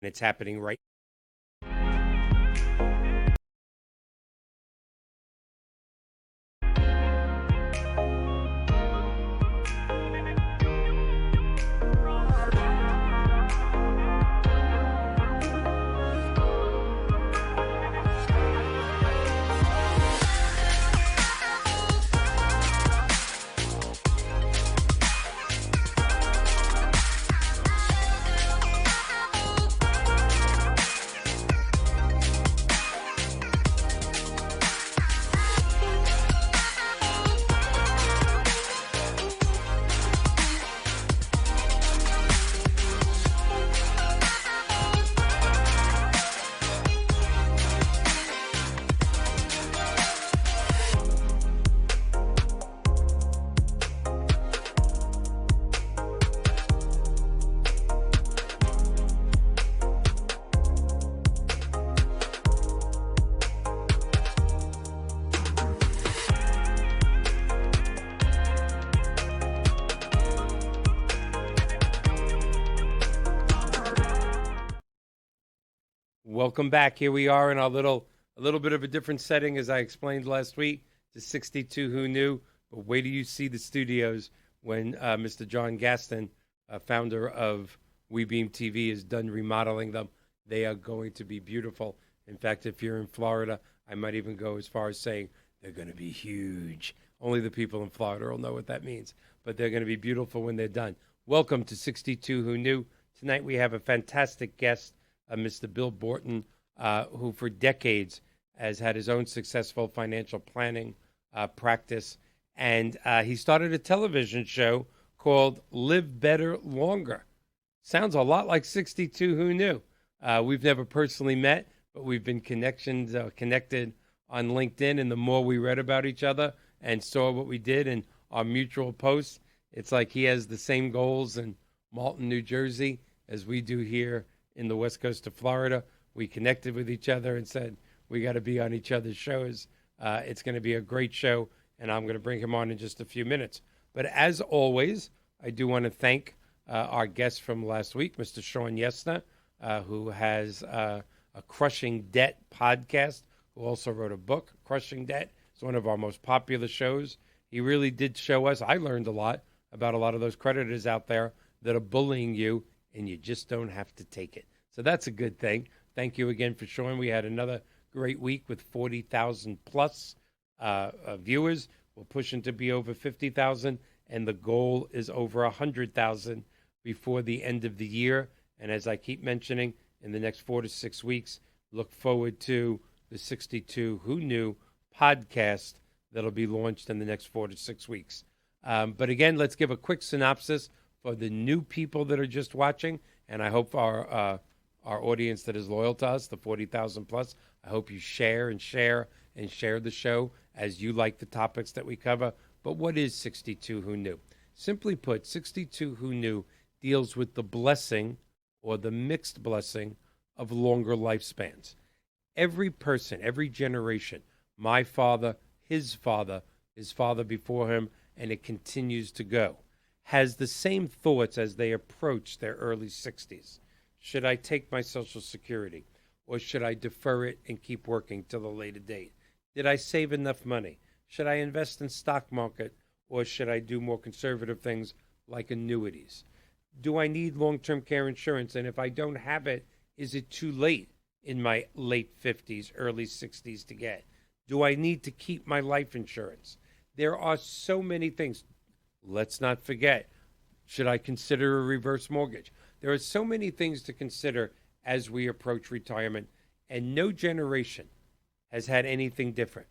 It's happening right. Welcome back. Here we are in our a little bit of a different setting, as I explained last week, to 62 Who Knew. But wait till you see the studios when Mr. John Gaston, founder of WeBeam TV, is done remodeling them. They are going to be beautiful. In fact, if you're in Florida, I might even go as far as saying they're going to be huge. Only the people in Florida will know what that means. But they're going to be beautiful when they're done. Welcome to 62 Who Knew. Tonight we have a fantastic guest, Mr. Bill Borton, who for decades has had his own successful financial planning practice. And he started a television show called Live Better Longer. Sounds a lot like 62 Who Knew. We've never personally met, but we've been connected on LinkedIn. And the more we read about each other and saw what we did in our mutual posts, it's like he has the same goals in Malton, New Jersey, as we do here in the west coast of Florida. We connected with each other and said, we got to be on each other's shows. It's going to be a great show, and I'm going to bring him on in just a few minutes. But as always, I do want to thank our guest from last week, Mr. Sean Yesner, who has a Crushing Debt podcast, who also wrote a book, Crushing Debt. It's one of our most popular shows. He really did show us, I learned a lot about a lot of those creditors out there that are bullying you, and you just don't have to take it. So that's a good thing. Thank you again for showing. We had another great week with 40,000 plus viewers. We're pushing to be over 50,000, and the goal is over 100,000 before the end of the year. And as I keep mentioning, in the next 4 to 6 weeks, look forward to the 62 Who Knew podcast that'll be launched in the next 4 to 6 weeks. But again, let's give a quick synopsis for the new people that are just watching, and I hope our audience that is loyal to us, the 40,000 plus, I hope you share the show as you like the topics that we cover. But what is 62 Who Knew? Simply put, 62 Who Knew deals with the blessing or the mixed blessing of longer lifespans. Every person, every generation, my father, his father before him, and it continues to go, has the same thoughts as they approach their early 60s. Should I take my Social Security, or should I defer it and keep working till a later date? Did I save enough money? Should I invest in stock market, or should I do more conservative things like annuities? Do I need long-term care insurance? And if I don't have it, is it too late in my late 50s, early 60s to get? Do I need to keep my life insurance? There are so many things. Let's not forget, should I consider a reverse mortgage? There are so many things to consider as we approach retirement, and no generation has had anything different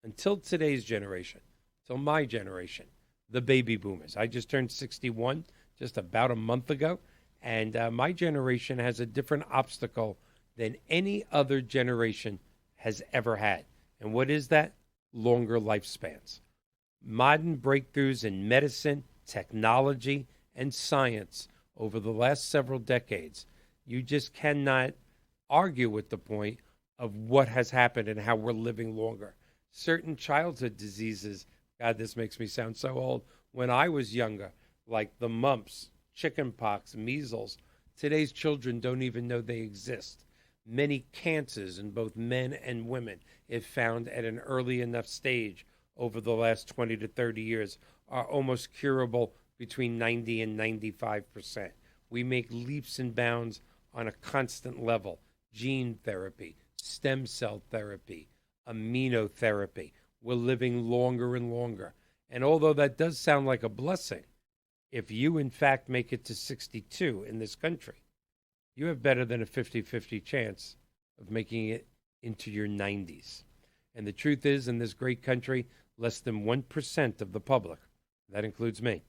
until today's generation, till my generation, the baby boomers. I just turned 61 just about a month ago, and my generation has a different obstacle than any other generation has ever had. And what is that? Longer lifespans. Modern breakthroughs in medicine, technology, and science over the last several decades, you just cannot argue with the point of what has happened and how we're living longer. Certain childhood diseases, God, this makes me sound so old, when I was younger, like the mumps, chickenpox, measles, Today's children don't even know they exist. Many cancers in both men and women, if found at an early enough stage over the last 20 to 30 years, are almost curable between 90 and 95%. We make leaps and bounds on a constant level. Gene therapy, stem cell therapy, immunotherapy. We're living longer and longer. And although that does sound like a blessing, if you in fact make it to 62 in this country, you have better than a 50-50 chance of making it into your 90s. And the truth is, in this great country, less than 1% of the public, that includes me,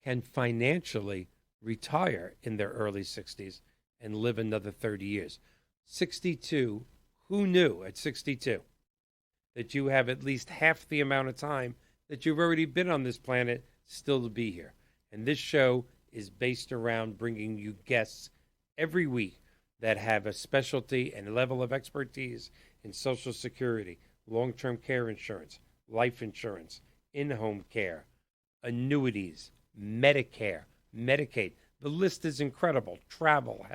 can financially retire in their early 60s and live another 30 years. 62, who knew at 62 that you have at least half the amount of time that you've already been on this planet still to be here? And this show is based around bringing you guests every week that have a specialty and level of expertise in Social Security, long-term care insurance, life insurance, in-home care, annuities, Medicare, Medicaid. The list is incredible. Travel,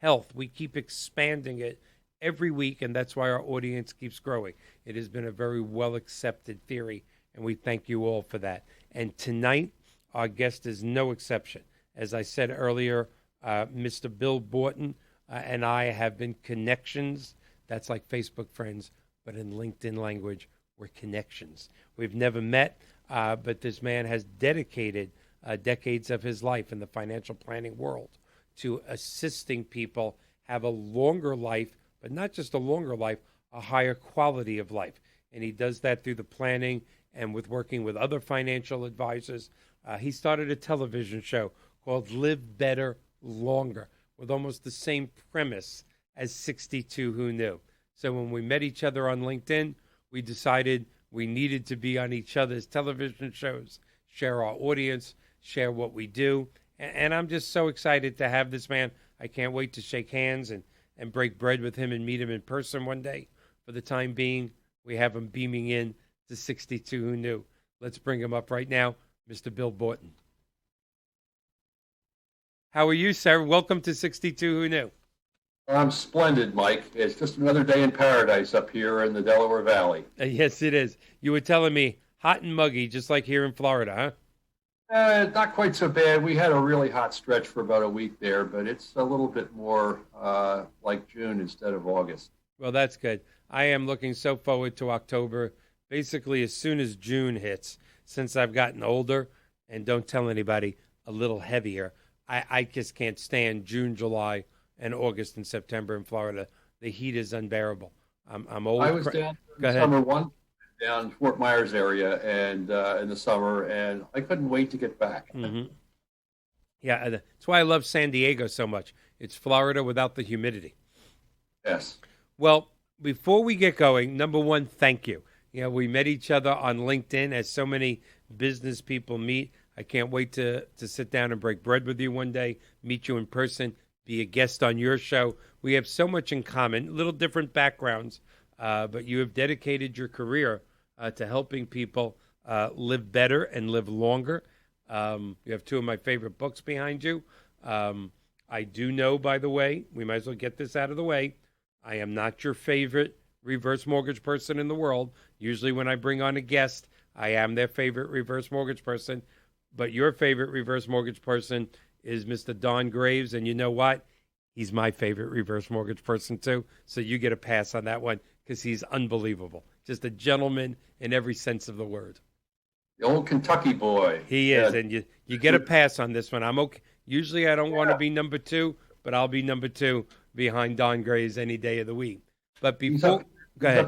health. We keep expanding it every week, and that's why our audience keeps growing. It has been a very well-accepted theory, and we thank you all for that. And tonight, our guest is no exception. As I said earlier, Mr. Bill Borton and I have been connections. That's like Facebook friends, but in LinkedIn language, we're connections. We've never met, but this man has dedicated decades of his life in the financial planning world to assisting people have a longer life, but not just a longer life, a higher quality of life. And he does that through the planning and with working with other financial advisors. He started a television show called Live Better Longer with almost the same premise as 62 Who Knew. So when we met each other on LinkedIn, we decided we needed to be on each other's television shows, share our audience, share what we do. And I'm just so excited to have this man. I can't wait to shake hands and break bread with him and meet him in person one day. For the time being, we have him beaming in to 62 Who Knew. Let's bring him up right now, Mr. Bill Borton. How are you, sir? Welcome to 62 Who Knew. I'm splendid, Mike. It's just another day in paradise up here in the Delaware Valley. Yes, it is. You were telling me hot and muggy, just like here in Florida, huh? Not quite so bad. We had a really hot stretch for about a week there, but it's a little bit more like June instead of August. Well, that's good. I am looking so forward to October, basically as soon as June hits, since I've gotten older, and don't tell anybody, a little heavier. I just can't stand June, July, and August and September in Florida. The heat is unbearable. I'm old. I was down in the summer one, down Fort Myers area, and in the summer, and I couldn't wait to get back. Mm-hmm. Yeah, that's why I love San Diego so much. It's Florida without the humidity. Yes. Well, before we get going, number one, thank you. You know, we met each other on LinkedIn, as so many business people meet. I can't wait to sit down and break bread with you one day, meet you in person, be a guest on your show. We have so much in common, little different backgrounds, but you have dedicated your career to helping people live better and live longer. You have two of my favorite books behind you. I do know, by the way, we might as well get this out of the way, I am not your favorite reverse mortgage person in the world. Usually when I bring on a guest, I am their favorite reverse mortgage person. But your favorite reverse mortgage person is Mr. Don Graves. And you know what? He's my favorite reverse mortgage person, too. So you get a pass on that one because he's unbelievable. Just a gentleman in every sense of the word. The old Kentucky boy. He is. And you get a pass on this one. I'm okay. Usually I don't want to be number two, but I'll be number two behind Don Graves any day of the week. But before... Go ahead.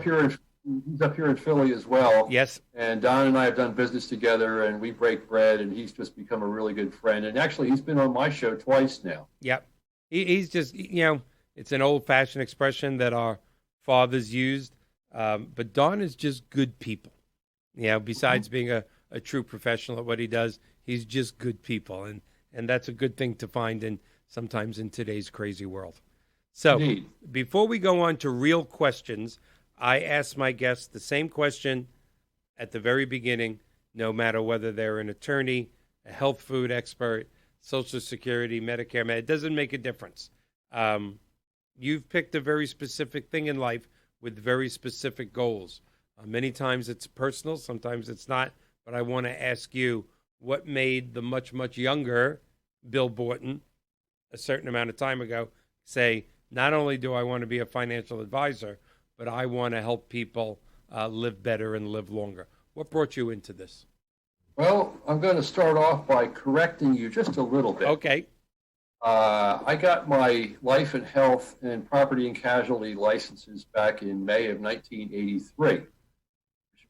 He's up here in Philly as well. Yes. And Don and I have done business together, and we break bread, and he's just become a really good friend. And actually, he's been on my show twice now. Yep. He's just, it's an old-fashioned expression that our fathers used. But Don is just good people. Besides being a true professional at what he does, he's just good people. And that's a good thing to find sometimes in today's crazy world. So Indeed. Before we go on to real questions, I ask my guests the same question at the very beginning, no matter whether they're an attorney, a health food expert, Social Security, Medicare, it doesn't make a difference. You've picked a very specific thing in life with very specific goals. Many times it's personal, sometimes it's not. But I want to ask you, what made the much, much younger Bill Borton a certain amount of time ago say, not only do I want to be a financial advisor, but I want to help people live better and live longer? What brought you into this? Well, I'm going to start off by correcting you just a little bit. Okay. I got my life and health and property and casualty licenses back in May of 1983, which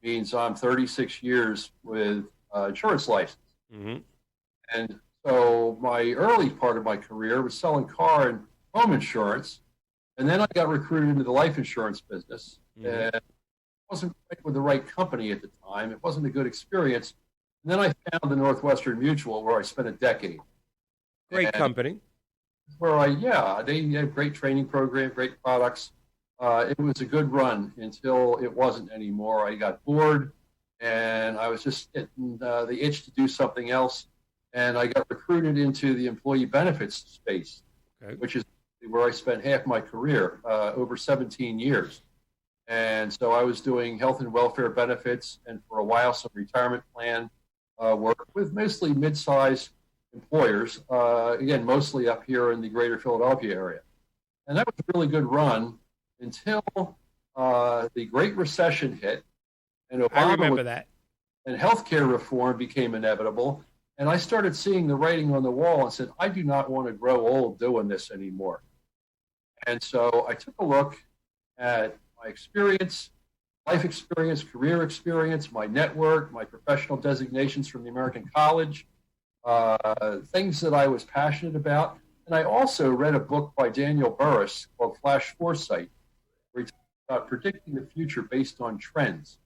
means I'm 36 years with insurance license. Mm-hmm. And so my early part of my career was selling car and home insurance. And then I got recruited into the life insurance business. Mm-hmm. And I wasn't quite with the right company at the time. It wasn't a good experience. And then I found the Northwestern Mutual, where I spent a decade. Great company. Where they had a great training program, great products. It was a good run until it wasn't anymore. I got bored, and I was just getting the itch to do something else. And I got recruited into the employee benefits space, which is where I spent half my career, over 17 years. And so I was doing health and welfare benefits, and for a while some retirement plan work with mostly mid-sized employers, again, mostly up here in the greater Philadelphia area. And that was a really good run until the Great Recession hit, and I remember that. And healthcare reform became inevitable. And I started seeing the writing on the wall and said, I do not want to grow old doing this anymore. And so I took a look at my experience, life experience, career experience, my network, my professional designations from the American College, things that I was passionate about. And I also read a book by Daniel Burrus called Flash Foresight, where he talks about predicting the future based on trends.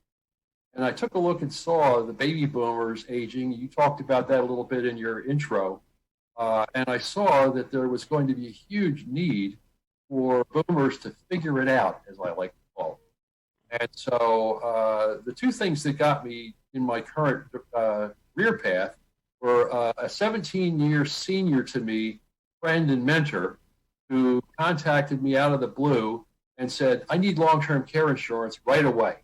And I took a look and saw the baby boomers aging. You talked about that a little bit in your intro. And I saw that there was going to be a huge need for boomers to figure it out, as I like to call it. And so the two things that got me in my current career path were a 17-year senior to me, friend and mentor, who contacted me out of the blue and said, I need long-term care insurance right away.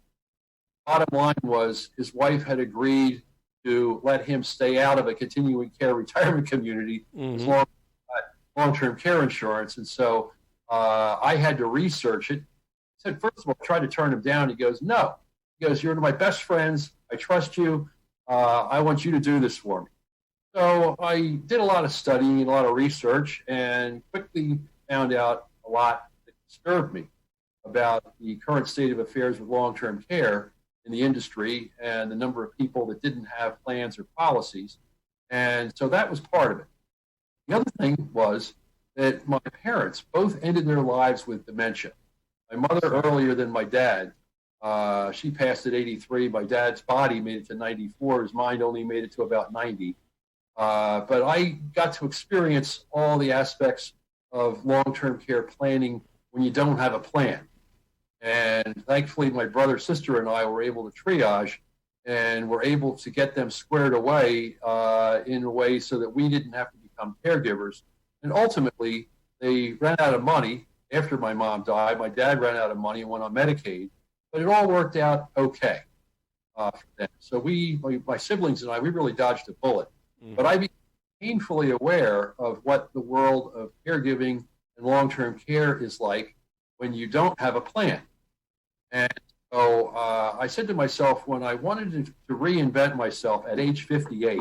Bottom line was his wife had agreed to let him stay out of a continuing care retirement community as long as he got long-term care insurance. And so I had to research it. I said, first of all, try to turn him down. He goes, no. He goes, you're one of my best friends. I trust you. I want you to do this for me. So I did a lot of studying and a lot of research and quickly found out a lot that disturbed me about the current state of affairs with long-term care in the industry and the number of people that didn't have plans or policies. And so that was part of it. The other thing was that my parents both ended their lives with dementia. My mother earlier than my dad. She passed at 83. My dad's body made it to 94. His mind only made it to about 90. But I got to experience all the aspects of long-term care planning when you don't have a plan. And thankfully, my brother, sister, and I were able to triage and were able to get them squared away in a way so that we didn't have to become caregivers. And ultimately, they ran out of money after my mom died. My dad ran out of money and went on Medicaid. But it all worked out okay for them. So my siblings and I, we really dodged a bullet. But I became painfully aware of what the world of caregiving and long-term care is like when you don't have a plan. And so I said to myself, when I wanted to reinvent myself at age 58,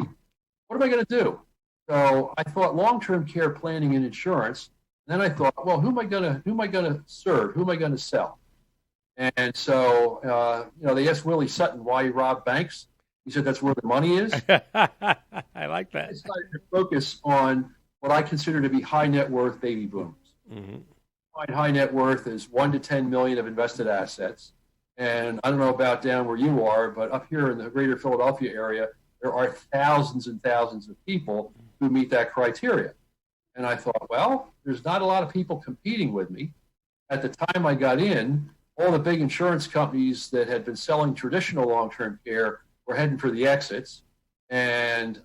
what am I going to do? So I thought long-term care planning and insurance. And then I thought, well, who am I going to serve? Who am I going to sell? And so, they asked Willie Sutton why he robbed banks. He said that's where the money is. I like that. I decided to focus on what I consider to be high net worth baby boomers. High net worth is 1 to 10 million of invested assets. And I don't know about down where you are, but up here in the greater Philadelphia area, there are thousands and thousands of people who meet that criteria. And I thought, well, there's not a lot of people competing with me. At the time I got in, all the big insurance companies that had been selling traditional long-term care were heading for the exits. And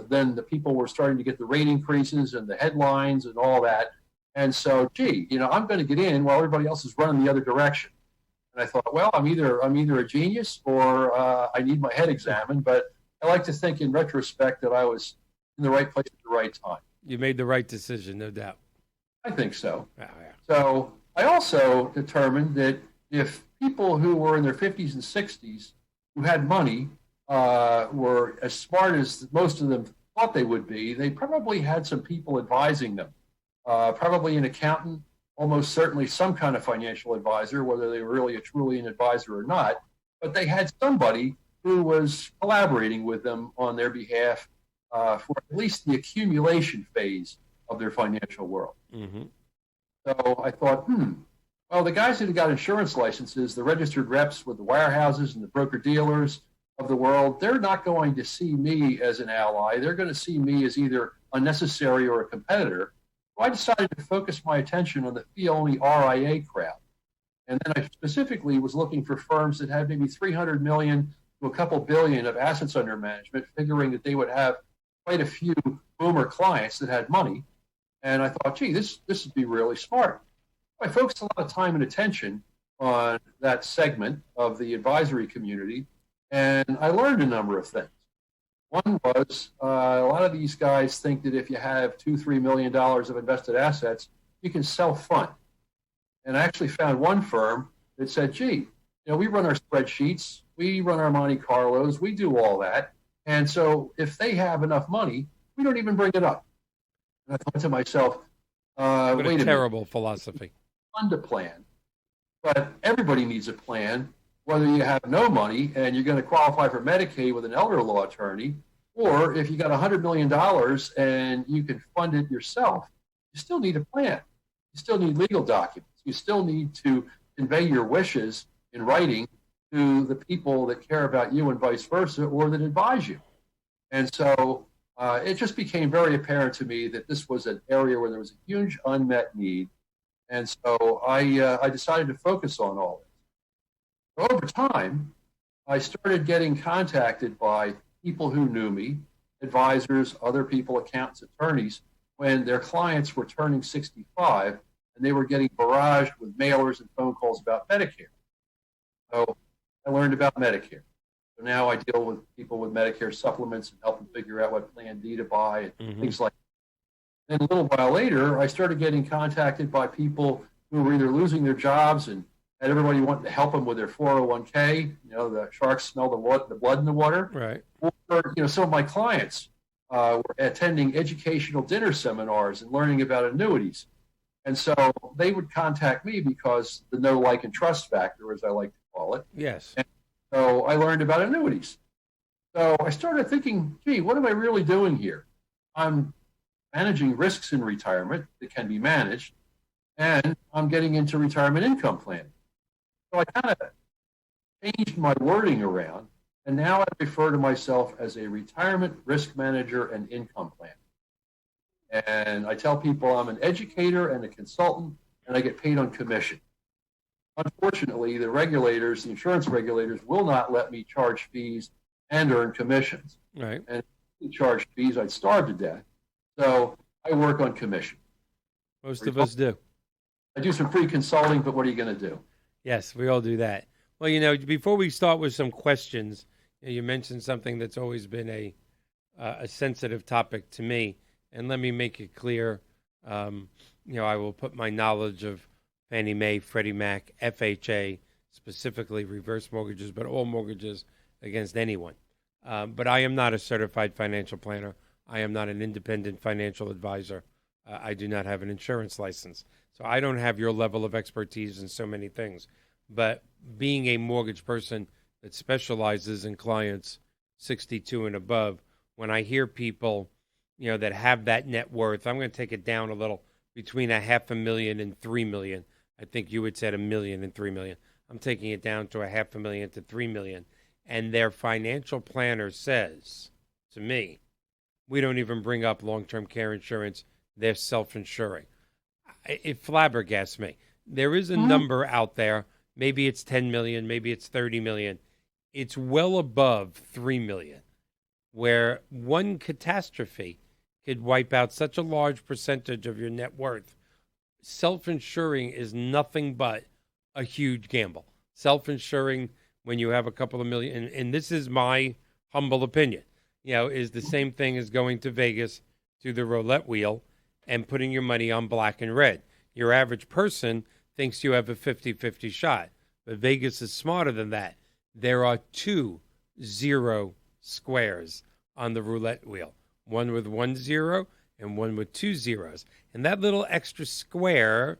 then the people were starting to get the rate increases and the headlines and all that. And so, gee, I'm going to get in while everybody else is running the other direction. And I thought, well, I'm either a genius or I need my head examined. But I like to think, in retrospect, that I was in the right place at the right time. You made the right decision, no doubt. I think so. Oh, yeah. So I also determined that if people who were in their 50s and 60s who had money were as smart as most of them thought they would be, they probably had some people advising them, probably an accountant, almost certainly some kind of financial advisor, whether they were really truly an advisor or not. But they had somebody who was collaborating with them on their behalf for at least the accumulation phase of their financial world. Mm-hmm. So I thought, well, the guys that got insurance licenses, the registered reps with the wirehouses and the broker dealers of the world, they're not going to see me as an ally. They're going to see me as either unnecessary or a competitor. So I decided to focus my attention on the fee-only RIA crowd. And then I specifically was looking for firms that had maybe 300 million to a couple billion of assets under management, figuring that they would have quite a few boomer clients that had money. And I thought, gee, this would be really smart. I focused a lot of time and attention on that segment of the advisory community, and I learned a number of things. One was a lot of these guys think that if you have $2-3 million of invested assets, you can self-fund. And I actually found one firm that said, gee, we run our spreadsheets, we run our Monte Carlos, we do all that. And so if they have enough money, we don't even bring it up. And I thought to myself, what wait a a terrible minute. philosophy. Fund a plan, but everybody needs a plan, whether you have no money and you're going to qualify for Medicaid with an elder law attorney, or if you got $100 million and you can fund it yourself, you still need a plan. You still need legal documents. You still need to convey your wishes in writing to the people that care about you and vice versa, or that advise you. And so it just became very apparent to me that this was an area where there was a huge unmet need. And so I decided to focus on all this. Over time, I started getting contacted by people who knew me, advisors, other people, accountants, attorneys, when their clients were turning 65 and they were getting barraged with mailers and phone calls about Medicare. So I learned about Medicare. So now I deal with people with Medicare supplements and help them figure out what Plan D to buy and things like that. Then a little while later, I started getting contacted by people who were either losing their jobs and had everybody wanting to help them with their 401k. The sharks smell the blood in the water. Right. Or, some of my clients were attending educational dinner seminars and learning about annuities. And so they would contact me because the know, like, and trust factor, as I like to call it. Yes. And so I learned about annuities. So I started thinking, gee, what am I really doing here? I'm managing risks in retirement that can be managed, and I'm getting into retirement income planning. So I kind of changed my wording around, and now I refer to myself as a retirement risk manager and income planner. And I tell people I'm an educator and a consultant, and I get paid on commission. Unfortunately, the insurance regulators, will not let me charge fees and earn commissions. Right. And if you charge fees, I'd starve to death. So I work on commission. Most of us do. I do some free consulting, but what are you going to do? Yes, we all do that. Well, before we start with some questions, you mentioned something that's always been a sensitive topic to me, and let me make it clear. I will put my knowledge of Fannie Mae, Freddie Mac, FHA, specifically reverse mortgages, but all mortgages against anyone. But I am not a certified financial planner. I am not an independent financial advisor. I do not have an insurance license. So I don't have your level of expertise in so many things. But being a mortgage person that specializes in clients 62 and above, when I hear people, that have that net worth, I'm going to take it down a little, between $500,000 and $3 million. I think you had said $1 million and $3 million. I'm taking it down to $500,000 to $3 million. And their financial planner says to me, we don't even bring up long-term care insurance. They're self-insuring. It flabbergasts me. There is a number out there. Maybe it's 10 million, maybe it's 30 million. It's well above 3 million. where one catastrophe could wipe out such a large percentage of your net worth. Self-insuring is nothing but a huge gamble. Self-insuring, when you have a couple of million, and this is my humble opinion, is the same thing as going to Vegas to the roulette wheel and putting your money on black and red. Your average person thinks you have a 50-50 shot, but Vegas is smarter than that. There are 2 0 squares on the roulette wheel, one with 1 0 and one with 2 zeros. And that little extra square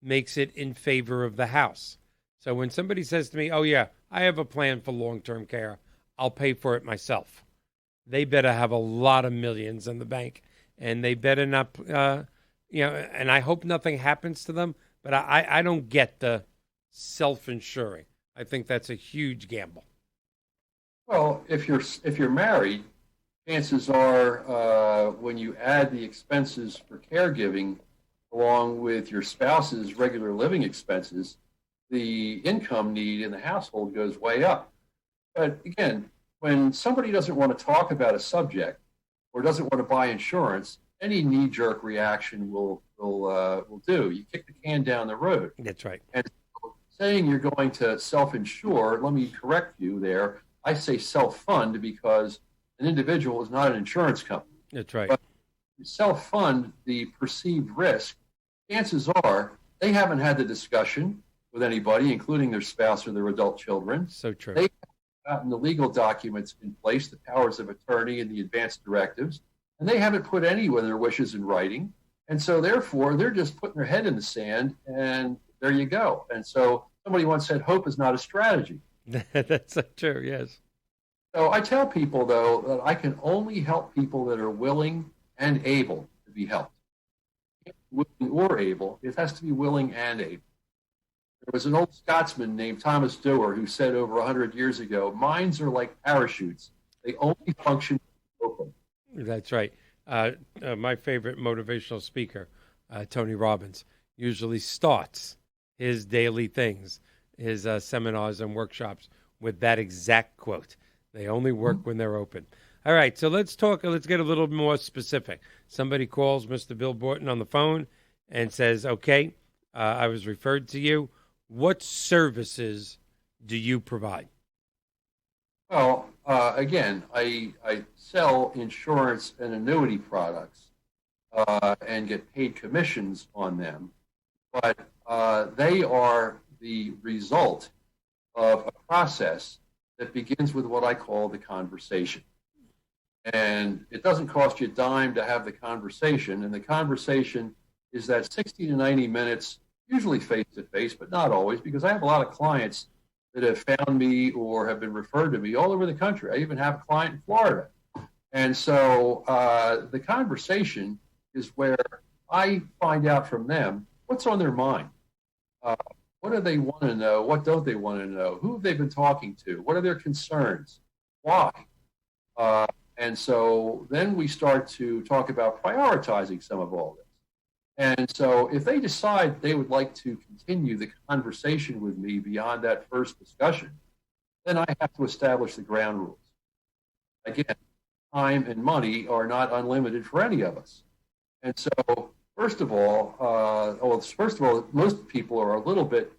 makes it in favor of the house. So when somebody says to me, oh, yeah, I have a plan for long-term care, I'll pay for it myself, they better have a lot of millions in the bank. And they better not, and I hope nothing happens to them, but I don't get the self-insuring. I think that's a huge gamble. Well, if you're married, chances are when you add the expenses for caregiving along with your spouse's regular living expenses, the income need in the household goes way up. But again, when somebody doesn't want to talk about a subject or doesn't want to buy insurance, any knee-jerk reaction will do. You kick the can down the road. That's right. And saying you're going to self-insure, let me correct you there. I say self-fund because an individual is not an insurance company. That's right. But you self-fund the perceived risk, chances are they haven't had the discussion with anybody, including their spouse or their adult children. So true. They haven't gotten the legal documents in place, the powers of attorney and the advance directives, and they haven't put any of their wishes in writing. And so therefore, they're just putting their head in the sand, and there you go. And so somebody once said, hope is not a strategy. That's so true, yes. So I tell people, though, that I can only help people that are willing and able to be helped. Willing or able, it has to be willing and able. There was an old Scotsman named Thomas Dewar who said over 100 years ago, minds are like parachutes. They only function open. That's right. My favorite motivational speaker, Tony Robbins, usually starts his daily things, his seminars and workshops with that exact quote. They only work when they're open. All right, so let's get a little more specific. Somebody calls Mr. Bill Borton on the phone and says, okay, I was referred to you. What services do you provide? Well, again, I sell insurance and annuity products and get paid commissions on them, but they are the result of a process that begins with what I call the conversation. And it doesn't cost you a dime to have the conversation, and the conversation is that 60 to 90 minutes, usually face-to-face, but not always, because I have a lot of clients that have found me or have been referred to me all over the country. I even have a client in Florida. And so the conversation is where I find out from them what's on their mind. What do they want to know? What don't they want to know? Who have they been talking to? What are their concerns? Why? And so then we start to talk about prioritizing some of all this. And so if they decide they would like to continue the conversation with me beyond that first discussion, then I have to establish the ground rules. Again, time and money are not unlimited for any of us. And so, first of all, most people are a little bit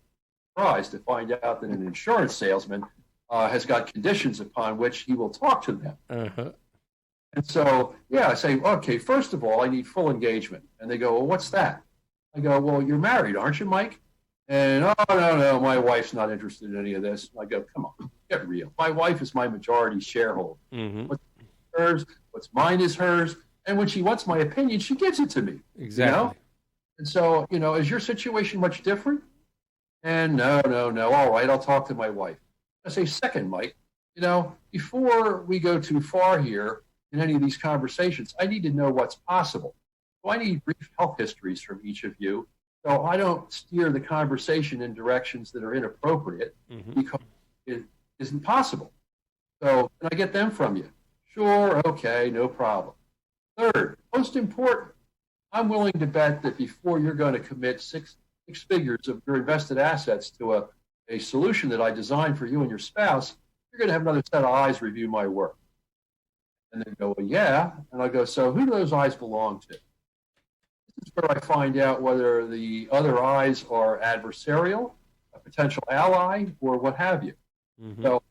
surprised to find out that an insurance salesman has got conditions upon which he will talk to them. Uh-huh. And so, I say, okay, first of all, I need full engagement. And they go, well, what's that? I go, well, you're married, aren't you, Mike? And, oh, no, my wife's not interested in any of this. I go, come on, get real. My wife is my majority shareholder. Mm-hmm. What's hers, what's mine is hers. And when she wants my opinion, she gives it to me. Exactly. And so, is your situation much different? And no. All right, I'll talk to my wife. I say, second, Mike, before we go too far here in any of these conversations, I need to know what's possible. So I need brief health histories from each of you, so I don't steer the conversation in directions that are inappropriate because it isn't possible. So can I get them from you? Sure, okay, no problem. Third, most important, I'm willing to bet that before you're going to commit six figures of your invested assets to a solution that I designed for you and your spouse, you're going to have another set of eyes review my work. And they go, well, yeah. And I go, so who do those eyes belong to? This is where I find out whether the other eyes are adversarial, a potential ally, or what have you. Mm-hmm. So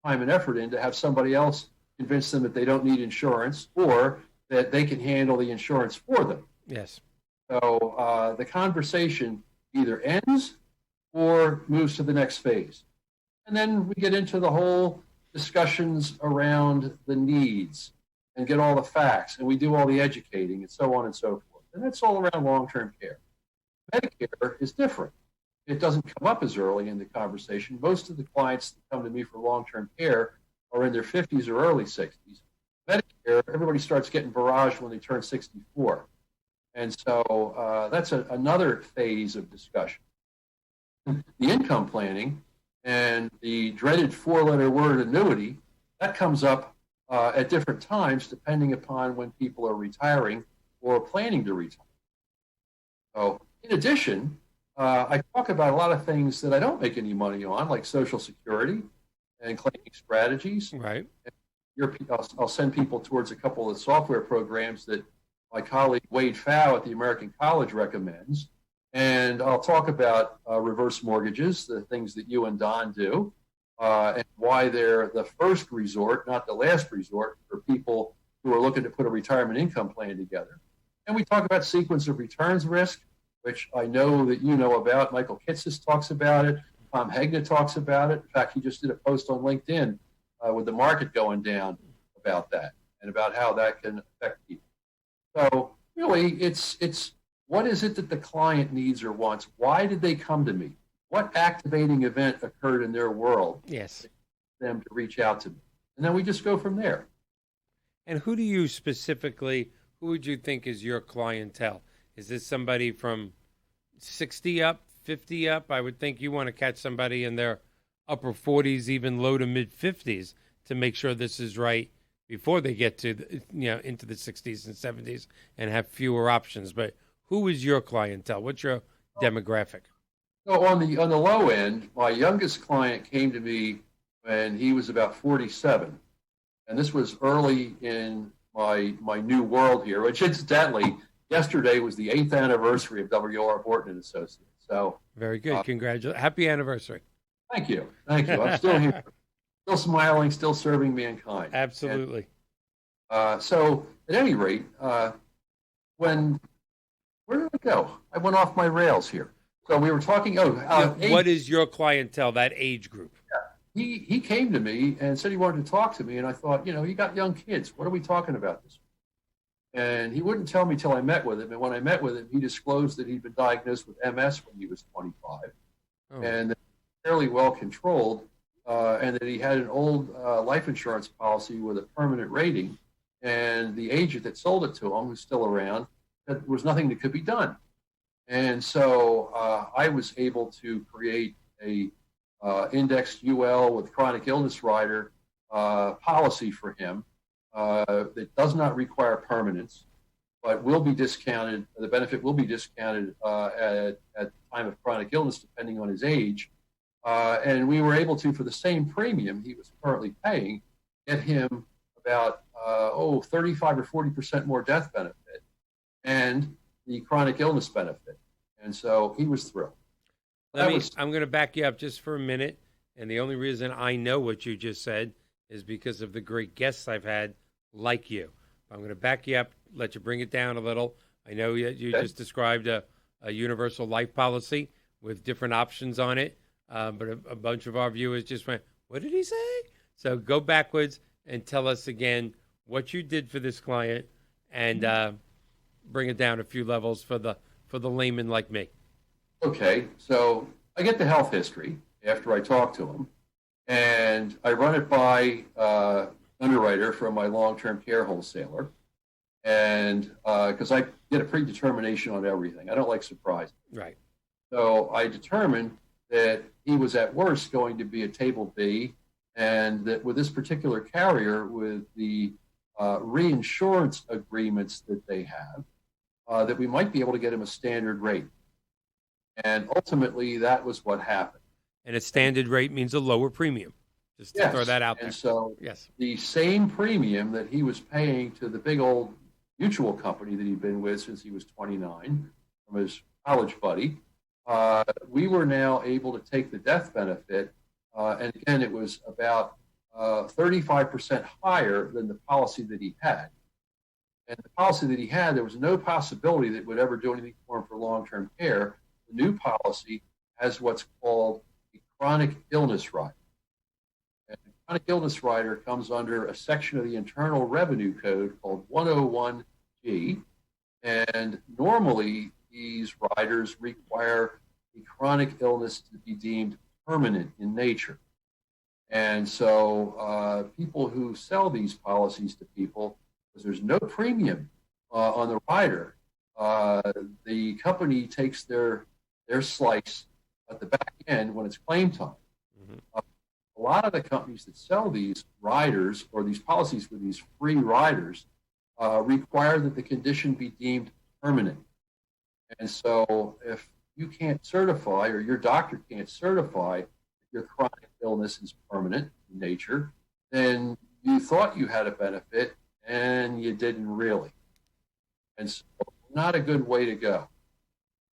time and effort in to have somebody else convince them that they don't need insurance or that they can handle the insurance for them. Yes. So the conversation either ends or moves to the next phase. And then we get into the whole discussions around the needs and get all the facts, and we do all the educating and so on and so forth. And that's all around long-term care. Medicare is different. It doesn't come up as early in the conversation. Most of the clients that come to me for long-term care are in their 50s or early 60s. Medicare, everybody starts getting barraged when they turn 64. And so that's another phase of discussion. The income planning and the dreaded four-letter word annuity, that comes up at different times depending upon when people are retiring or planning to retire. So in addition, I talk about a lot of things that I don't make any money on, like Social Security and claiming strategies. Right. I'll send people towards a couple of software programs that my colleague Wade Pfau at the American College recommends. And I'll talk about reverse mortgages, the things that you and Don do, and why they're the first resort, not the last resort, for people who are looking to put a retirement income plan together. And we talk about sequence of returns risk, which I know that you know about. Michael Kitces talks about it. Tom Hegna talks about it. In fact, he just did a post on LinkedIn with the market going down about that and about how that can affect people. So really, it's what is it that the client needs or wants? Why did they come to me? What activating event occurred in their world? Yes. For them to reach out to me. And then we just go from there. And who do you specifically, who would you think is your clientele? Is this somebody from 60 up, 50 up? I would think you want to catch somebody in their upper 40s, even low to mid 50s to make sure this is right before they get to into the 60s and 70s and have fewer options. But who is your clientele? What's your demographic? So on the low end, my youngest client came to me when he was about 47, and this was early in my new world here. Which incidentally, yesterday was the 8th anniversary of W.R. Borton and Associates. So very good. Congratulations! Happy anniversary. Thank you. I'm still here, still smiling, still serving mankind. Absolutely. And, so at any rate, where did I go? I went off my rails here. So we were talking. What is your clientele? That age group? Yeah. He came to me and said he wanted to talk to me, and I thought, you got young kids. What are we talking about this? And he wouldn't tell me till I met with him. And when I met with him, he disclosed that he'd been diagnosed with MS when he was 25, and fairly well controlled, and that he had an old life insurance policy with a permanent rating, and the agent that sold it to him, who's still around, said there was nothing that could be done. And so I was able to create a indexed UL with chronic illness rider policy for him that does not require permanence, but will be discounted. The benefit will be discounted at the time of chronic illness, depending on his age. And we were able to, for the same premium he was currently paying, get him about 35 or 40% more death benefit and the chronic illness benefit. And so he was thrilled. I'm going to back you up just for a minute. And the only reason I know what you just said is because of the great guests I've had like you. I'm going to back you up, let you bring it down a little. I know you just described a universal life policy with different options on it. But a bunch of our viewers just went, what did he say? So go backwards and tell us again what you did for this client and bring it down a few levels for the layman like me. Okay, so I get the health history after I talk to him, and I run it by underwriter from my long-term care wholesaler, and because I get a predetermination on everything. I don't like surprises. Right. So I determined that he was at worst going to be a table B, and that with this particular carrier, with the reinsurance agreements that they have, that we might be able to get him a standard rate. And ultimately, that was what happened. And a standard rate means a lower premium. Just to throw Yes. that out And there. so Yes. the same premium that he was paying to the big old mutual company that he'd been with since he was 29 from his college buddy, we were now able to take the death benefit. And again, it was about 35% higher than the policy that he had. And the policy that he had, there was no possibility that it would ever do anything for him for long-term care. The new policy has what's called a chronic illness rider. And the chronic illness rider comes under a section of the Internal Revenue Code called 101G. And normally, these riders require a chronic illness to be deemed permanent in nature. And so people who sell these policies to people, because there's no premium on the rider, the company takes their slice at the back end when it's claim time. Mm-hmm. A lot of the companies that sell these riders or these policies with these free riders require that the condition be deemed permanent. And so if you can't certify or your doctor can't certify that your chronic illness is permanent in nature, then you thought you had a benefit and you didn't really. And so not a good way to go.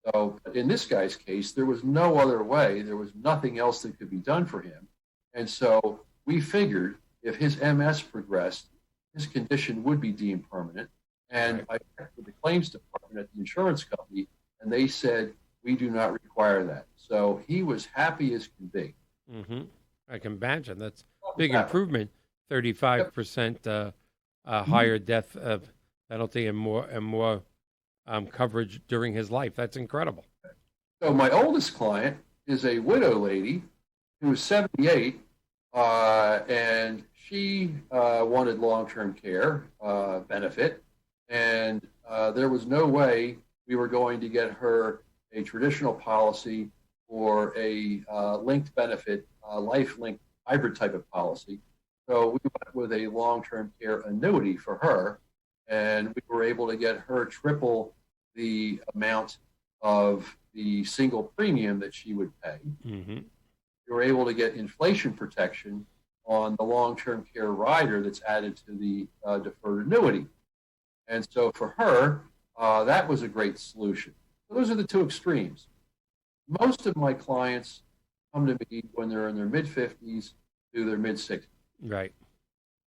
So in this guy's case, there was no other way. There was nothing else that could be done for him. And so we figured if his MS progressed, his condition would be deemed permanent. And I checked with the claims department at the insurance company, and they said, we do not require that. So he was happy as can be. Mm-hmm. I can imagine. That's a big improvement, 35% higher death penalty and more coverage during his life. That's incredible. So my oldest client is a widow lady who was 78, and she wanted long-term care benefit, and there was no way we were going to get her a traditional policy or a linked benefit, life-linked hybrid type of policy. So we went with a long-term care annuity for her, and we were able to get her triple the amount of the single premium that she would pay. Mm-hmm. We were able to get inflation protection on the long-term care rider that's added to the deferred annuity. And so for her, that was a great solution. So those are the two extremes. Most of my clients come to me when they're in their mid-50s to their mid-60s. Right.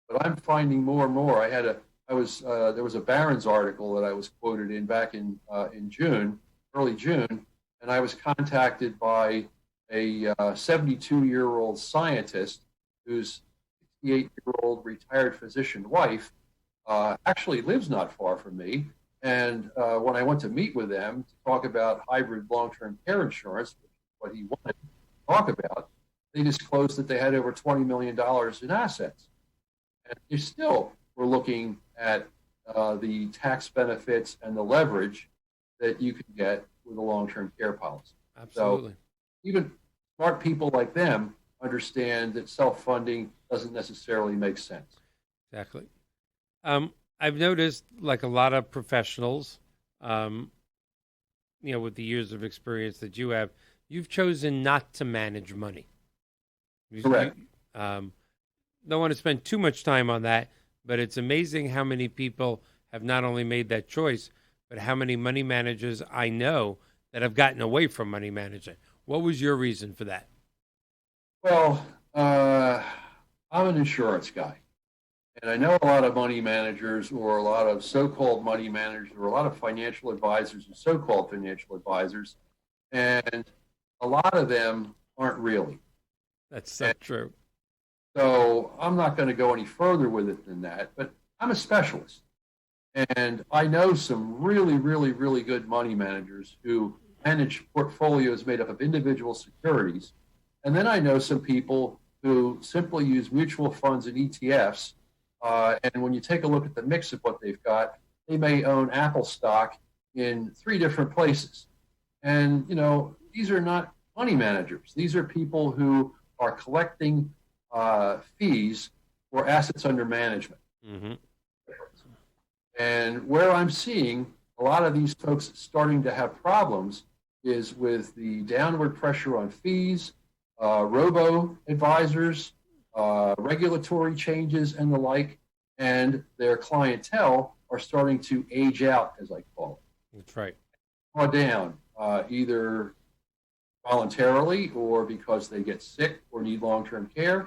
But I'm finding more and more. There was a Barron's article that I was quoted in back in June, early June, and I was contacted by a 72-year-old scientist whose 68-year-old retired physician wife actually lives not far from me. And when I went to meet with them to talk about hybrid long-term care insurance, which is what he wanted to talk about, they disclosed that they had over $20 million in assets. And they still were looking at the tax benefits and the leverage that you can get with a long-term care policy. Absolutely. So even smart people like them understand that self-funding doesn't necessarily make sense. Exactly. I've noticed, like a lot of professionals, with the years of experience that you have, you've chosen not to manage money. Correct. Don't want to spend too much time on that, but it's amazing how many people have not only made that choice, but how many money managers I know that have gotten away from money management. What was your reason for that? Well, I'm an insurance guy. And I know a lot of money managers or a lot of so-called money managers or a lot of financial advisors and so-called financial advisors, and a lot of them aren't really. That's so true. So I'm not going to go any further with it than that, but I'm a specialist. And I know some really, really, really good money managers who manage portfolios made up of individual securities. And then I know some people who simply use mutual funds and ETFs. And when you take a look at the mix of what they've got, they may own Apple stock in 3 different places. And, these are not money managers. These are people who are collecting fees for assets under management. Mm-hmm. And where I'm seeing a lot of these folks starting to have problems is with the downward pressure on fees, robo-advisors, regulatory changes and the like, and their clientele are starting to age out, as I call it. That's right. Draw down, either voluntarily or because they get sick or need long-term care.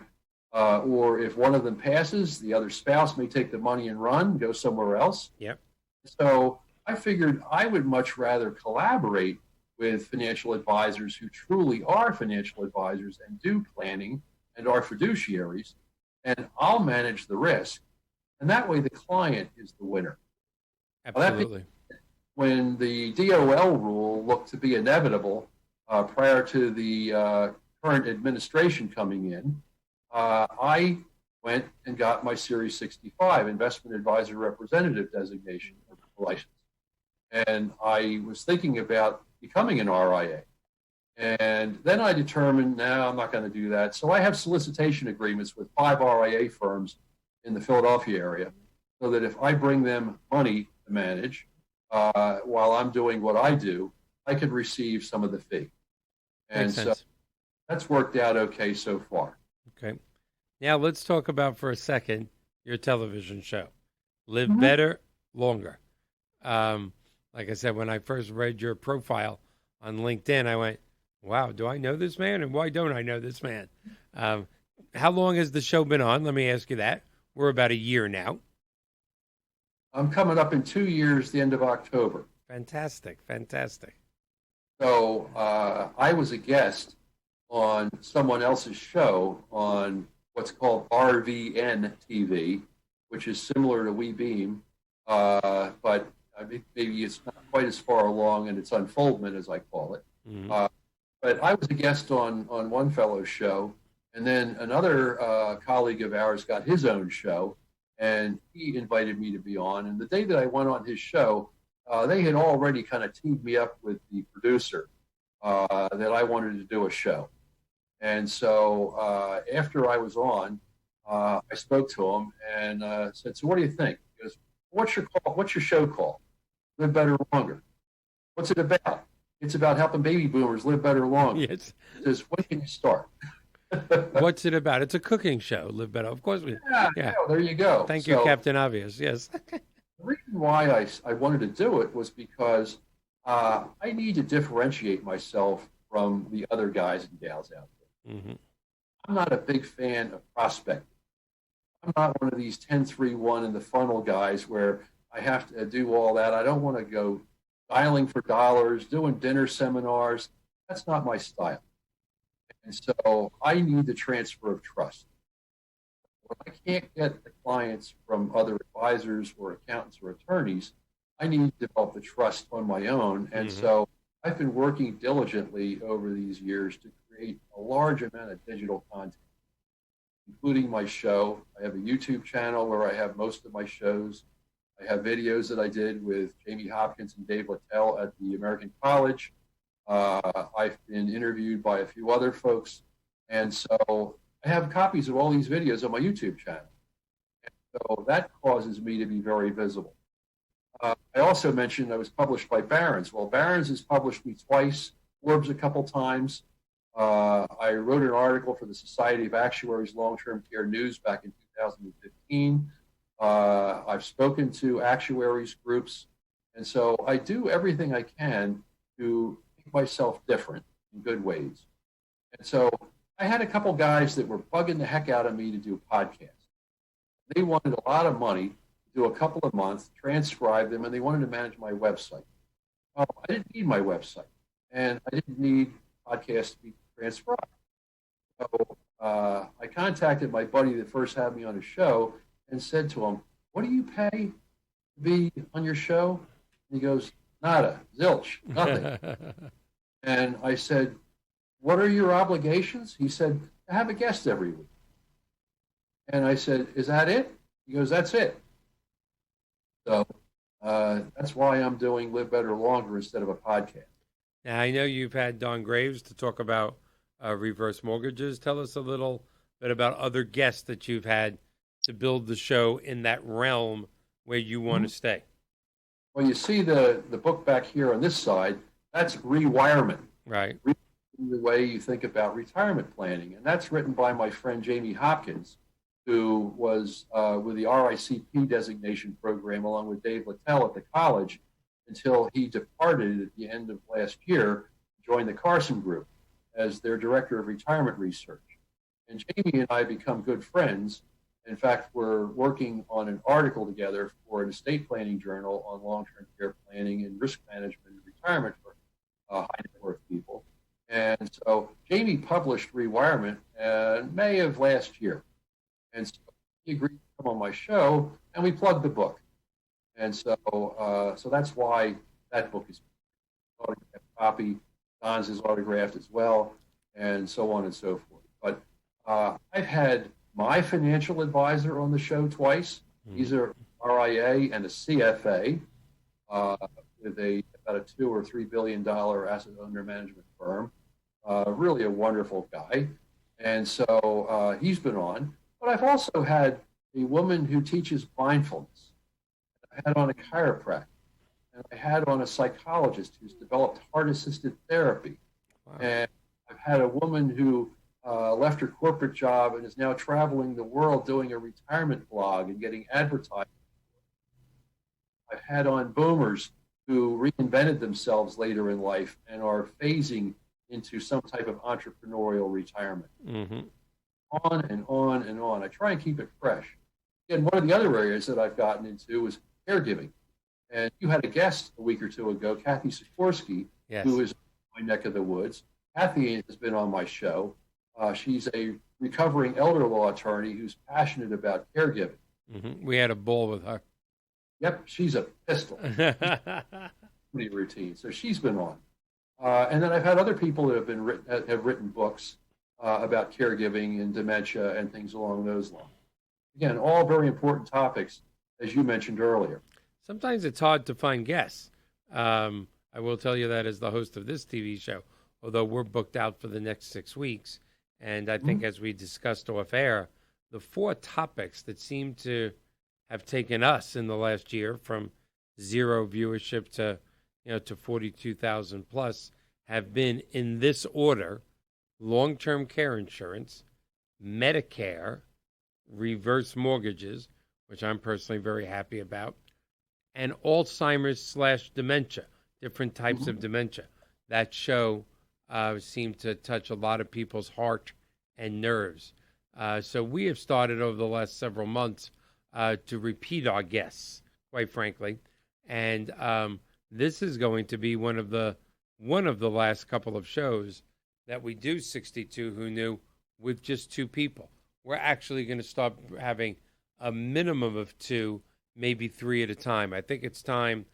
Or if one of them passes, the other spouse may take the money and run, go somewhere else. Yep. So I figured I would much rather collaborate with financial advisors who truly are financial advisors and do planning and are fiduciaries, and I'll manage the risk. And that way the client is the winner. Absolutely. When the DOL rule looked to be inevitable prior to the current administration coming in, I went and got my Series 65 Investment Advisor Representative designation license. And I was thinking about becoming an RIA. And then I determined, no, I'm not going to do that. So I have solicitation agreements with 5 RIA firms in the Philadelphia area, so that if I bring them money to manage while I'm doing what I do, I could receive some of the fee. And so that's worked out okay so far. Okay. Now let's talk about for a second your television show, Live Better, Longer. Like I said, when I first read your profile on LinkedIn, I went, wow, do I know this man? And why don't I know this man? How long has the show been on? Let me ask you that. We're about a year now. I'm coming up in 2 years, the end of October. Fantastic. So I was a guest on someone else's show on what's called RVN TV, which is similar to WeBeam, but I think maybe it's not quite as far along in its unfoldment, as I call it. But I was a guest on one fellow's show, and then another colleague of ours got his own show, and he invited me to be on. And the day that I went on his show, they had already kind of teed me up with the producer that I wanted to do a show. And so after I was on, I spoke to him and said, "So what do you think?" He goes, "What's your show called? Live Better Longer. What's it about?" "It's about helping baby boomers live better longer." Yes. He says, "When can you start?" What's it about? It's a cooking show, Live Better. Of course we. Yeah. There you go. Thank you, Captain Obvious. Yes. The reason why I wanted to do it was because I need to differentiate myself from the other guys and gals out there. I'm not a big fan of prospecting. I'm not one of these 10-3-1 in the funnel guys where I have to do all that. I don't want to go dialing for dollars, doing dinner seminars. That's not my style. And so I need the transfer of trust. When I can't get the clients from other advisors or accountants or attorneys, I need to develop the trust on my own. And so I've been working diligently over these years to create a large amount of digital content, including my show. I have a YouTube channel where I have most of my shows. I have videos that I did with Jamie Hopkins and Dave Littell at the American College. I've been interviewed by a few other folks. And so I have copies of all these videos on my YouTube channel. And so that causes me to be very visible. I also mentioned I was published by Barron's. Well, Barron's has published me twice, Forbes a couple times. I wrote an article for the Society of Actuaries Long-Term Care News back in 2015. I've spoken to actuaries groups. And so I do everything I can to make myself different in good ways. And so I had a couple guys that were bugging the heck out of me to do podcasts. They wanted a lot of money to do a couple of months, transcribe them, and they wanted to manage my website. Well, I didn't need my website, and I didn't need podcasts to be transcribed. So I contacted my buddy that first had me on his show and said to him, "What do you pay to be on your show?" And he goes, "Nada, zilch, nothing." And I said, "What are your obligations?" He said, "I have a guest every week." And I said, "Is that it?" He goes, "That's it." So that's why I'm doing Live Better Longer instead of a podcast. Now, I know you've had Don Graves to talk about reverse mortgages. Tell us a little bit about other guests that you've had to build the show in that realm where you want to stay. Well, you see the book back here on this side, that's rewirement. Right. the way you think about retirement planning. And that's written by my friend Jamie Hopkins, who was with the RICP designation program along with Dave Littell at the college until he departed at the end of last year, joined the Carson Group as their director of retirement research. And Jamie and I become good friends. In fact, we're working on an article together for an estate planning journal on long-term care planning and risk management and retirement for high net worth people. And so Jamie published Rewirement in May of last year. And so he agreed to come on my show, and we plugged the book. And so so that's why that book is autographed copy. Don's is autographed as well, and so on and so forth. But I've had my financial advisor on the show twice. He's a RIA and a CFA with about a $2 or $3 billion asset under management firm. Really a wonderful guy. And so he's been on. But I've also had a woman who teaches mindfulness. I had on a chiropractor. And I had on a psychologist who's developed heart-assisted therapy. Wow. And I've had a woman who left her corporate job and is now traveling the world doing a retirement blog and getting advertised. I've had on boomers who reinvented themselves later in life and are phasing into some type of entrepreneurial retirement. Mm-hmm. On and on and on. I try and keep it fresh. And one of the other areas that I've gotten into was caregiving. And you had a guest a week or two ago, Kathy Sikorsky, yes, who is my neck of the woods. Kathy has been on my show. She's a recovering elder law attorney who's passionate about caregiving. Mm-hmm. We had a ball with her. Yep, she's a pistol. Pretty routine. So she's been on. And then I've had other people that have written books about caregiving and dementia and things along those lines. Again, all very important topics, as you mentioned earlier. Sometimes it's hard to find guests. I will tell you that as the host of this TV show, although we're booked out for the next 6 weeks. And I think as we discussed off air, the 4 topics that seem to have taken us in the last year from 0 viewership to 42,000 plus have been in this order: long-term care insurance, Medicare, reverse mortgages, which I'm personally very happy about, and Alzheimer's/dementia, different types of dementia. That show seemed to touch a lot of people's heart and nerves. So we have started over the last several months to repeat our guests, quite frankly. And this is going to be one of the last couple of shows that we do 62 Who Knew with just 2 people. We're actually going to start having a minimum of 2, maybe 3 at a time. I think it's time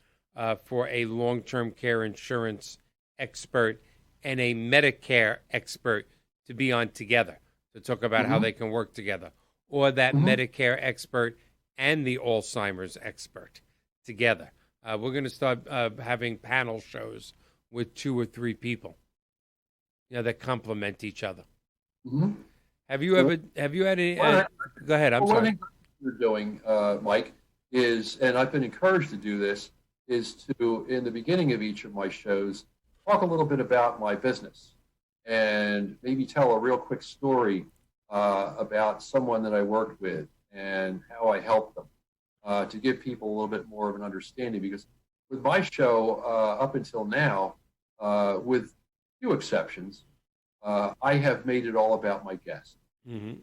for a long-term care insurance expert and a Medicare expert to be on together to talk about how they can work together, or that Medicare expert and the Alzheimer's expert together. We're going to start having panel shows with 2 or 3 people, that complement each other. Mm-hmm. Have you had any? Go ahead. I'm sorry. One thing you're doing, Mike, is, and I've been encouraged to do this, is to, in the beginning of each of my shows, talk a little bit about my business and maybe tell a real quick story about someone that I worked with and how I helped them, to give people a little bit more of an understanding. Because with my show, up until now, with few exceptions, I have made it all about my guest. Mm-hmm.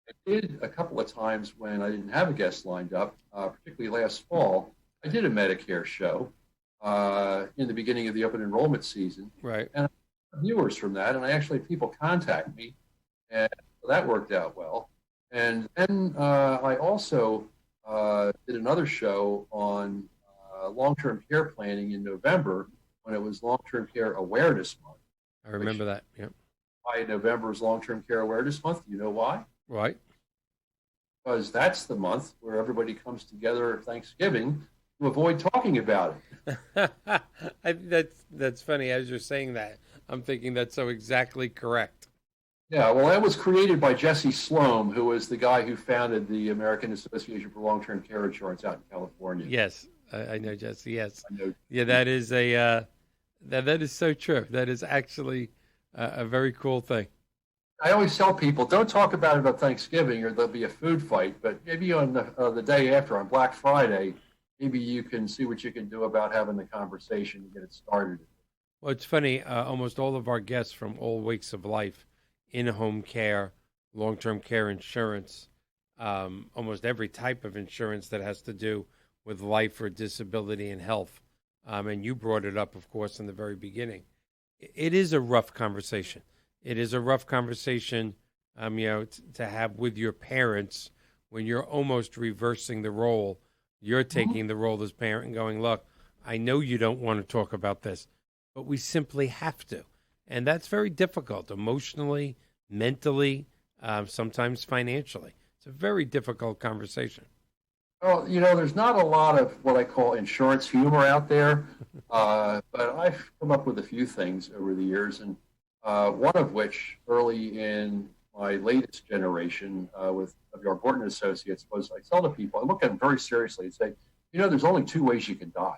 I did a couple of times when I didn't have a guest lined up, particularly last fall. I did a Medicare show in the beginning of the open enrollment season. Right. And I had viewers from that, and I actually had people contact me, and that worked out well. And then I also did another show on long-term care planning in November when it was Long-Term Care Awareness Month. I remember that, yeah. Why November is Long-Term Care Awareness Month? Do you know why? Right. Because that's the month where everybody comes together at Thanksgiving to avoid talking about it. That's funny. As you're saying that, I'm thinking that's so exactly correct. Yeah, well, that was created by Jesse Sloan, who was the guy who founded the American Association for Long-Term Care Insurance out in California. Yes, I know Jesse, yes. I know. Yeah, that is that is so true. That is actually a very cool thing. I always tell people, don't talk about it on Thanksgiving or there'll be a food fight. But maybe on the day after, on Black Friday, maybe you can see what you can do about having the conversation and get it started. Well, it's funny. Almost all of our guests from all walks of life, in-home care, long-term care insurance, almost every type of insurance that has to do with life or disability and health. And you brought it up, of course, in the very beginning. It is a rough conversation. It is a rough conversation, to have with your parents when you're almost reversing the role. You're taking the role as parent and going, look, I know you don't want to talk about this, but we simply have to. And that's very difficult emotionally, mentally, sometimes financially. It's a very difficult conversation. Well, there's not a lot of what I call insurance humor out there, but I've come up with a few things over the years, and one of which early in my latest generation with of our Borton associates was I tell the people, I look at them very seriously and say, there's only two ways you can die.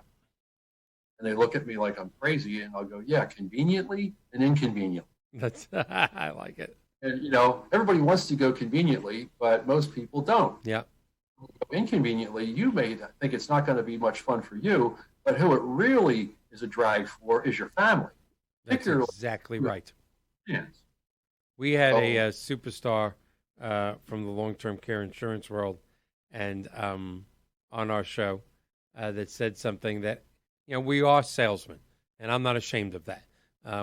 And they look at me like I'm crazy, and I'll go, yeah, conveniently and inconveniently. That's I like it. And, everybody wants to go conveniently, but most people don't. Yeah. Inconveniently, you may think it's not going to be much fun for you, but who it really is a drag for is your family. That's exactly right. Yes. We had a superstar from the long-term care insurance world, and on our show that said something that, we are salesmen, and I'm not ashamed of that.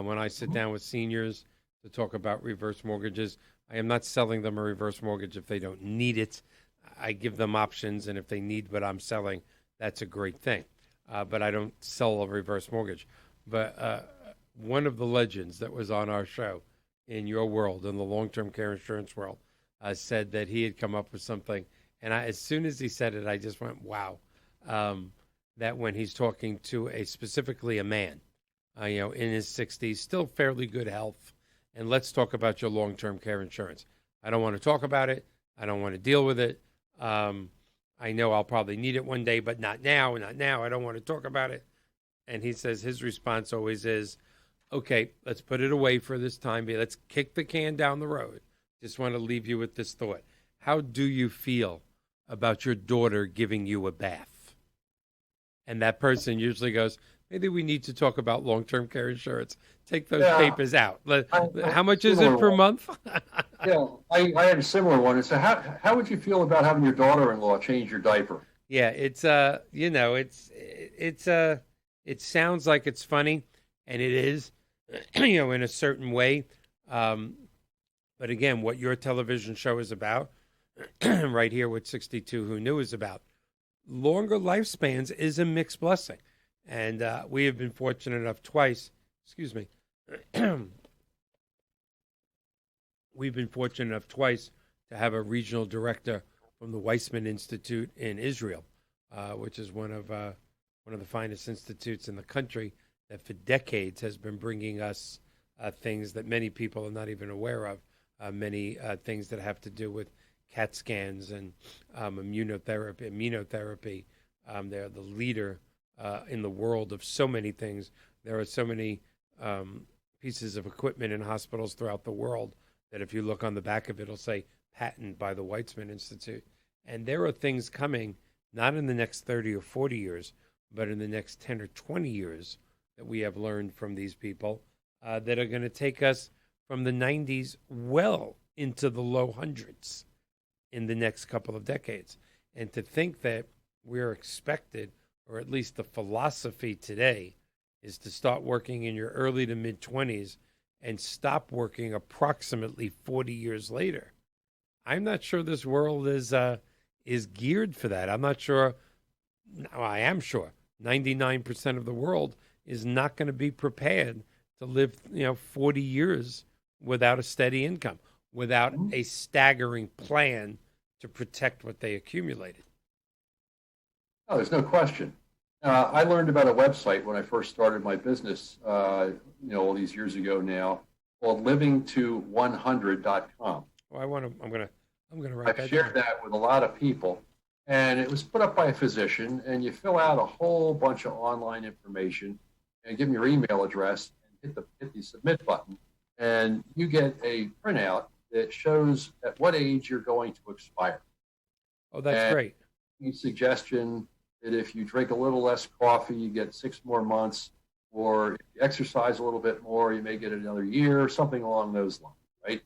When I sit down with seniors to talk about reverse mortgages, I am not selling them a reverse mortgage if they don't need it. I give them options, and if they need what I'm selling, that's a great thing. But I don't sell a reverse mortgage. But one of the legends that was on our show in your world, in the long-term care insurance world, said that he had come up with something. And as soon as he said it, I just went, wow. That when he's talking to specifically a man, in his 60s, still fairly good health, and let's talk about your long-term care insurance. I don't want to talk about it. I don't want to deal with it. I know I'll probably need it one day, but not now, not now. I don't want to talk about it. And he says his response always is, okay, let's put it away for this time. Let's kick the can down the road. Just want to leave you with this thought. How do you feel about your daughter giving you a bath? And that person usually goes, maybe we need to talk about long-term care insurance. Take those papers out. How much is it per month? I had a similar one. So how would you feel about having your daughter-in-law change your diaper? Yeah, it's it sounds like it's funny, and it is, in a certain way. But again, what your television show is about, right here with 62 Who Knew is about, longer lifespans is a mixed blessing. And we have been fortunate enough twice, we've been fortunate enough twice to have a regional director from the Weizmann Institute in Israel, which is one of the finest institutes in the country that for decades has been bringing us things that many people are not even aware of, many things that have to do with CAT scans and immunotherapy. They're the leader in the world of so many things. There are so many pieces of equipment in hospitals throughout the world that if you look on the back of it, it'll say patent by the Weizmann Institute. And there are things coming, not in the next 30 or 40 years, but in the next 10 or 20 years that we have learned from these people that are going to take us from the 90s well into the low hundreds in the next couple of decades. And to think that we're expected, or at least the philosophy today, is to start working in your early to mid-20s and stop working approximately 40 years later. I'm not sure this world is geared for that. I'm not sure. No, I am sure 99% of the world is not going to be prepared to live, 40 years without a steady income, without a staggering plan to protect what they accumulated. Oh, there's no question. I learned about a website when I first started my business, all these years ago now, called livingto100.com. Well, I'm gonna write that down. I've shared that with a lot of people, and it was put up by a physician, and you fill out a whole bunch of online information and give them your email address and hit the submit button. and you get a printout that shows at what age you're going to expire. Oh, that's And great. the suggestion that if you drink a little less coffee, you get 6 more months, or if you exercise a little bit more, you may get another year, something along those lines, right?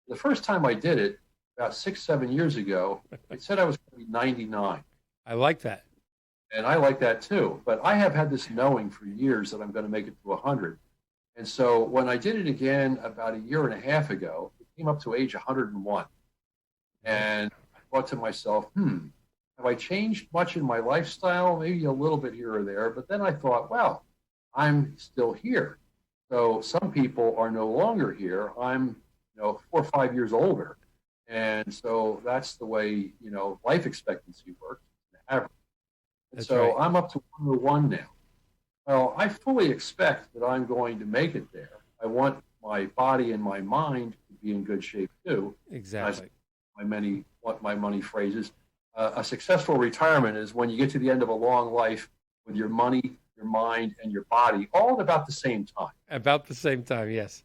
The first time I did it, about 6, 7 years ago, it said I was going to be 99. I like that. And I like that too. But I have had this knowing for years that I'm going to make it to 100. And so when I did it again about a year and a half ago, it came up to age 101. And I thought to myself, have I changed much in my lifestyle? Maybe a little bit here or there. But then I thought, well, I'm still here. So some people are no longer here. I'm, 4 or 5 years older. And so that's the way, life expectancy works. And That's so right. I'm up to 101 now. Well, I fully expect that I'm going to make it there. I want my body and my mind to be in good shape too. Exactly. My money phrases. A successful retirement is when you get to the end of a long life with your money, your mind, and your body all at about the same time. About the same time, yes.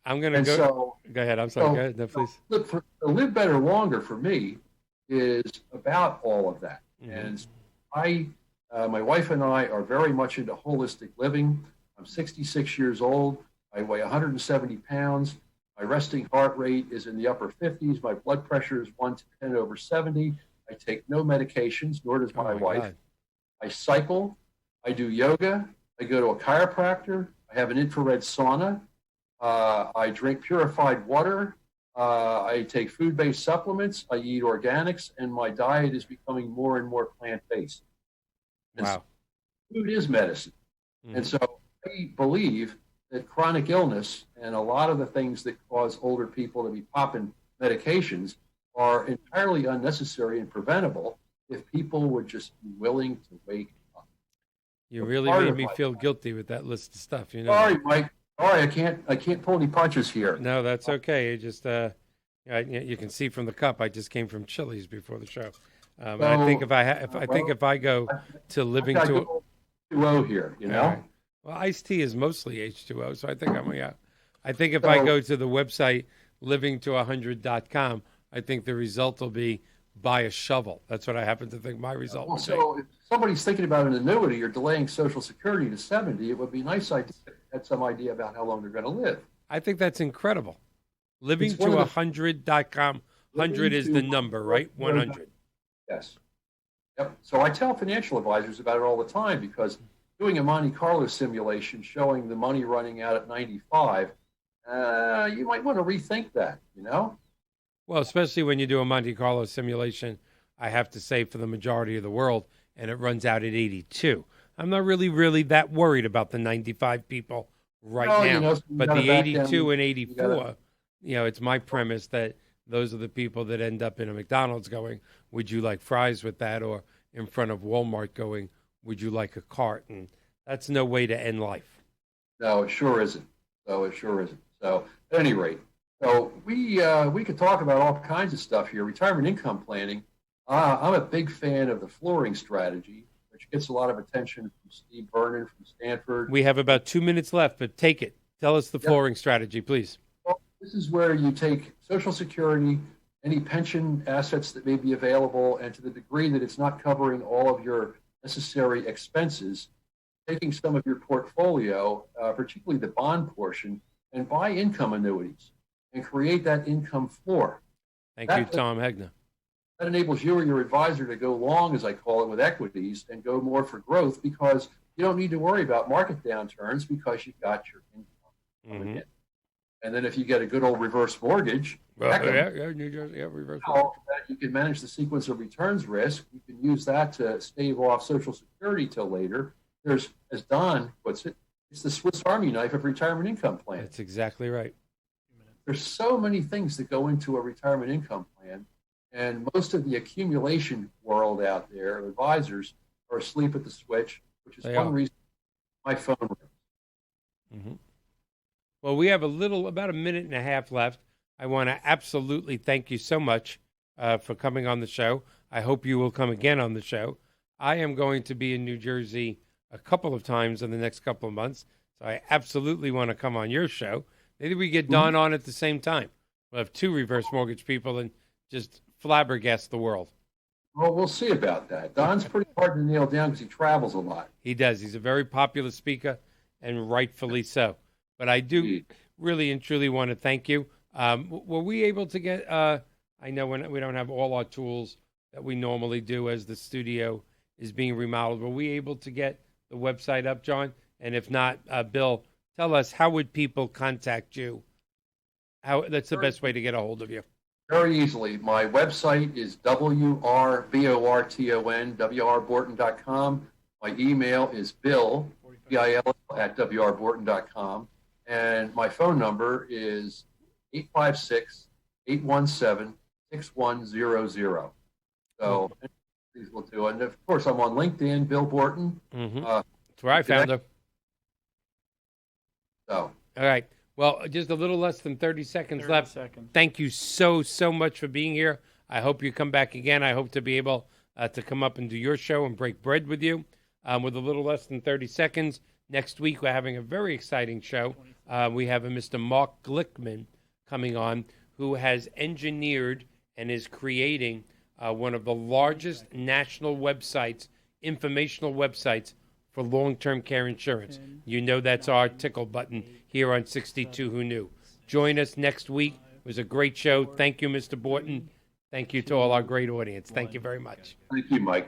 I'm going to And go. so, Go ahead. I'm sorry. Go ahead. No, please. to live better longer for me is about all of that. Mm-hmm. And my wife and I are very much into holistic living. I'm 66 years old. I weigh 170 pounds. My resting heart rate is in the upper 50s. My blood pressure is 110/70. I take no medications, nor does my wife. God. I cycle. I do yoga. I go to a chiropractor. I have an infrared sauna. I drink purified water. I take food-based supplements. I eat organics, and my diet is becoming more and more plant-based. And Wow. food is medicine. Mm-hmm. And so I believe that chronic illness and a lot of the things that cause older people to be popping medications are entirely unnecessary and preventable if people would just be willing to wake up. You So really part made of me my- feel guilty with that list of stuff. Sorry, Mike. Sorry, I can't pull any punches here. No, that's okay. It just, you can see from the cup. I just came from Chili's before the show. And I think if I go to living I've got to good H2O here, All right. Well, iced tea is mostly H2O, so I think I think if I go to the website livingto100.com, I think the result will be buy a shovel. That's what I happen to think my result would be. So if somebody's thinking about an annuity or delaying Social Security to 70, it would be a nice idea to have some idea about how long they're going to live. I think that's incredible. Livingto100.com. 100 is the number, right? 100. Yes. Yep. So I tell financial advisors about it all the time because doing a Monte Carlo simulation showing the money running out at 95, you might want to rethink that, Well, especially when you do a Monte Carlo simulation, I have to say for the majority of the world, and it runs out at 82. I'm not really that worried about the 95 people right now. But the 82 and 84, it's my premise that those are the people that end up in a McDonald's going, would you like fries with that? Or in front of Walmart going, would you like a cart? And that's no way to end life. No, it sure isn't. So at any rate, so we could talk about all kinds of stuff here. Retirement income planning. I'm a big fan of the flooring strategy, which gets a lot of attention from Steve Vernon from Stanford. We have about 2 minutes left, but take it. Tell us the flooring strategy, please. Well, this is where you take Social Security, any pension assets that may be available, and to the degree that it's not covering all of your necessary expenses, taking some of your portfolio, particularly the bond portion, and buy income annuities and create that income floor. Thank you, Tom Hegna. That enables you or your advisor to go long, as I call it, with equities and go more for growth because you don't need to worry about market downturns because you've got your income coming in. And then if you get a good old reverse mortgage, New Jersey, reverse you can manage the sequence of returns risk. You can use that to stave off Social Security till later. There's, as Don puts it, it's the Swiss Army knife of retirement income plan. That's exactly right. There's so many things that go into a retirement income plan, and most of the accumulation world out there, advisors, are asleep at the switch, which is one reason my phone rings. Well, we have about a minute and a half left. I want to absolutely thank you so much for coming on the show. I hope you will come again on the show. I am going to be in New Jersey a couple of times in the next couple of months, so I absolutely want to come on your show Maybe we get Don on at the same time. We'll have two reverse mortgage people and just flabbergast the world. Well, we'll see about that. Don's pretty hard to nail down because he travels a lot. He does. He's a very popular speaker, and rightfully so. But I do really and truly want to thank you. Were we able to get, I know we don't have all our tools that we normally do as the studio is being remodeled. Were we able to get the website up, John? And if not, Bill, tell us, how would people contact you? That's the best way to get a hold of you. Very easily. My website is wrborton.com. My email is bill, B-I-L, at wrborton.com. And my phone number is 856-817-6100. So these will do. And of course, I'm on LinkedIn, Bill Borton. Mm-hmm. That's where I found her. So. All right. Well, just a little less than 30 seconds left. Thank you so much for being here. I hope you come back again. I hope to be able to come up and do your show and break bread with you. With a little less than 30 seconds. Next week, we're having a very exciting show. We have a Mr. Mark Glickman coming on, who has engineered and is creating one of the largest national websites, informational websites, for long-term care insurance. You know that's our tickle button here on 62 Who Knew. Join us next week. It was a great show. Thank you, Mr. Borton. Thank you to all our great audience. Thank you very much. Thank you, Mike.